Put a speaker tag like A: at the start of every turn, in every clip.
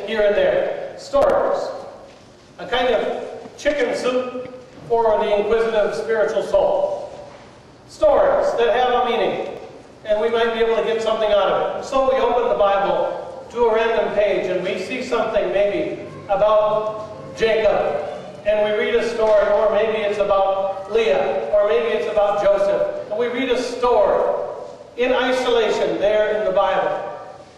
A: here and there. Stories. A kind of chicken soup for the inquisitive spiritual soul. Stories that have a meaning, and we might be able to get something out of it. So we open the Bible to a random page, and we see something maybe about Jacob, and we read a story, or maybe it's about Leah, or maybe it's about Joseph, and we read a story in isolation there in the Bible.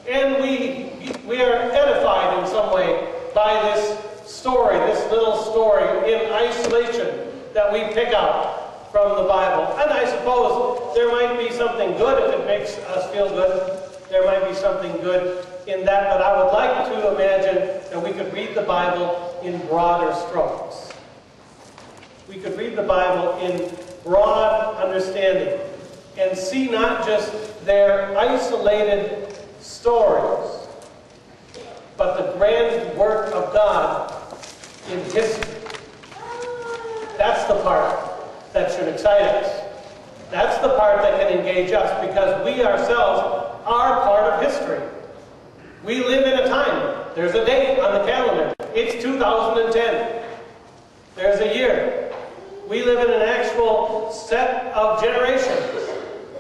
A: And we are edified in some way by this story, this little story in isolation that we pick out from the Bible. And I suppose there might be something good if it makes us feel good. There might be something good in that, but I would like to imagine that we could read the Bible in broader strokes. We could read the Bible in broad understanding and see not just their isolated stories, but the grand work of God in history. That's the part that should excite us. That's the part that can engage us, because we ourselves are part of history. We live in a time. There's a date on the calendar. It's 2010. There's a year. We live in an actual set of generations.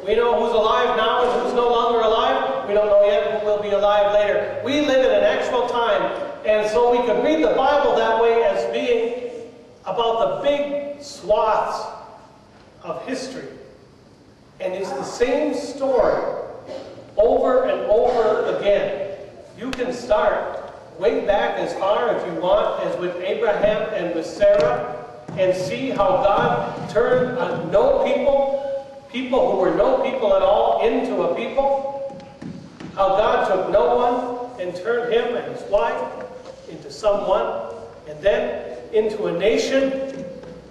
A: We know who's alive now and who's no longer alive. We don't know yet who will be alive later. We live in an actual time, and so we could read the Bible that way as being about the big swaths of history. And it's the same story over and over again. You can start way back as far, if you want, as with Abraham and with Sarah, and see how God turned no people who were no people at all, into a people. How God took no one and turned him and his wife into someone, and then into a nation.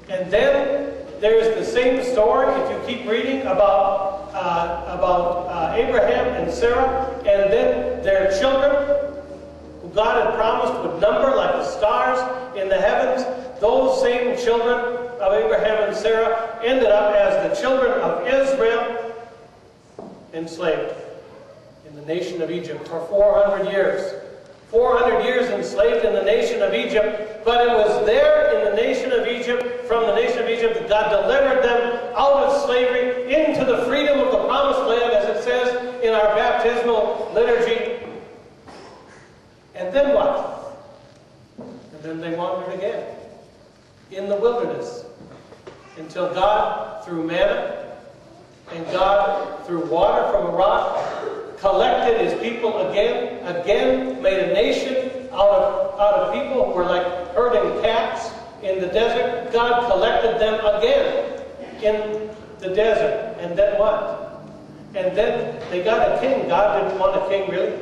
A: And then there's the same story, if you keep reading, about Abraham and Sarah, and then their children, who God had promised would number like the stars in the heavens. Those same children of Abraham and Sarah ended up as the children of Israel, enslaved in the nation of Egypt for 400 years. 400 years enslaved in the nation of Egypt, but it was there in the nation of Egypt, from the nation of Egypt, that God delivered them out of slavery into the freedom of the promised land, as it says in our baptismal liturgy. And then what? And then they wandered again in the wilderness, until God, through manna, and God, through water from a rock, collected his people again made a nation out of people who were like herding cats in the desert. God collected them again in the desert. And then what? And then they got a king. God didn't want a king, really,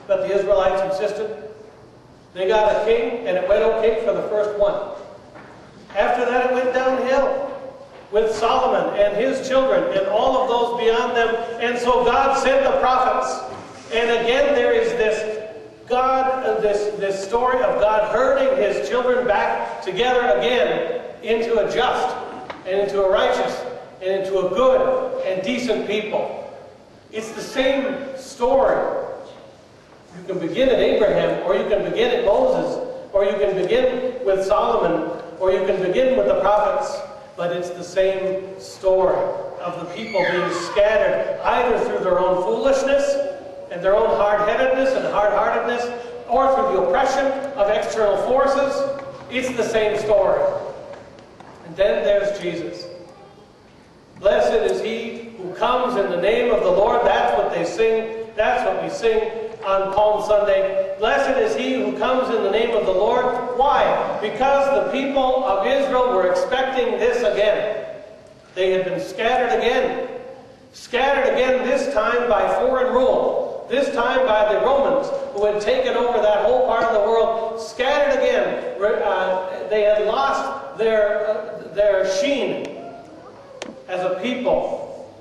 A: but the Israelites insisted. They got a king, and it went okay for the first one. After that, it went downhill with Solomon and his children and all of those beyond them. And so God sent the prophets. And again, there is this story of God herding his children back together again into a just and into a righteous and into a good and decent people. It's the same story. You can begin at Abraham, or you can begin at Moses, or you can begin with Solomon, or you can begin with the prophets, but it's the same story of the people being scattered either through their own foolishness and their own hard-headedness and hard-heartedness, or through the oppression of external forces. It's the same story. And then there's Jesus. Blessed is he who comes in the name of the Lord. That's what they sing. That's what we sing on Palm Sunday. Blessed is he who comes in the name of the Lord. Why? Because the people of Israel were expecting this again. They had been scattered again. Scattered again, this time by foreign rule. This time by the Romans, who had taken over that whole part of the world. Scattered again. They had lost their sheen as a people.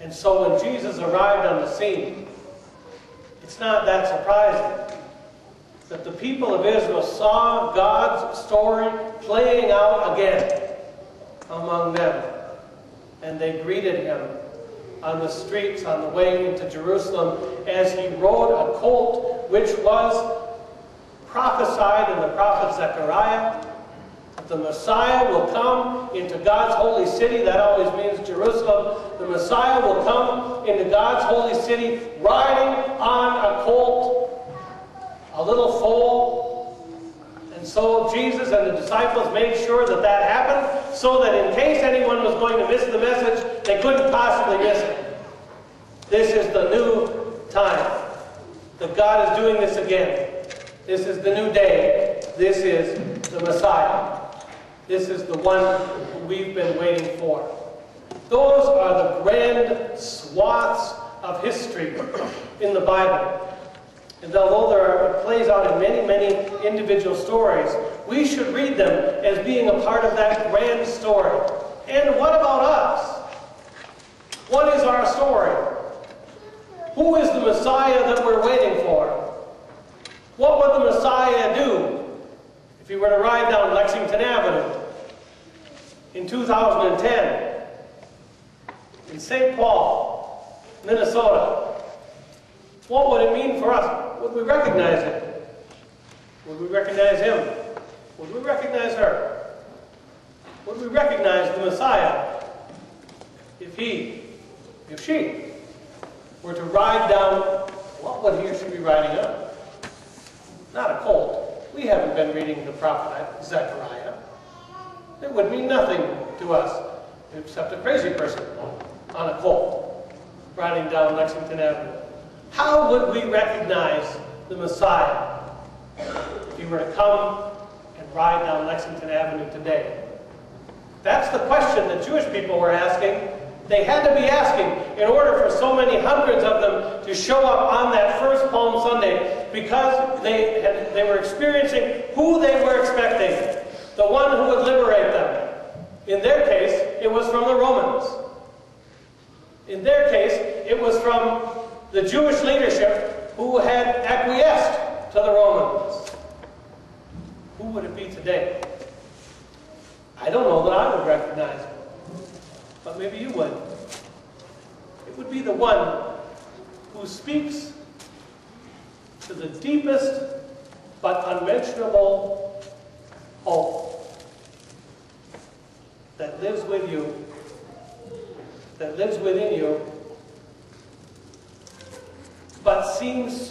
A: And so when Jesus arrived on the scene, it's not that surprising that the people of Israel saw God's story playing out again among them. And they greeted him on the streets on the way into Jerusalem as he rode a colt which was prophesied in the prophet Zechariah. The Messiah will come into God's holy city. That always means Jerusalem. The Messiah will come into God's holy city riding on a colt, a little foal. And so Jesus and the disciples made sure that that happened so that in case anyone was going to miss the message, they couldn't possibly miss it. This is the new time that God is doing this again. This is the new day. This is the Messiah. This is the one who we've been waiting for. Those are the grand swaths of history in the Bible. And although it plays out in many, many individual stories, we should read them as being a part of that grand story. And what about us? What is our story? Who is the Messiah that we're waiting for? What would the Messiah do if he were to ride down Lexington Avenue in 2010 in St. Paul, Minnesota? What would it mean for us? Would we recognize it? Would we recognize him? Would we recognize her? Would we recognize the Messiah if she were to ride down? What would he or she be riding on? Not a colt. We haven't been reading the prophet Zechariah. It would mean nothing to us except a crazy person on a colt riding down Lexington Avenue. How would we recognize the Messiah if he were to come and ride down Lexington Avenue today? That's the question that Jewish people were asking. They had to be asking in order for so many hundreds of them to show up on that first Palm Sunday, because they were experiencing who they were expecting, the one who would liberate them. In their case, it was from the Romans. In their case, it was from the Jewish leadership who had acquiesced to the Romans. Who would it be today? I don't know that I would recognize him, but maybe you would. It would be the one who speaks to the deepest but unmentionable hope that lives with you, that lives within you, but seems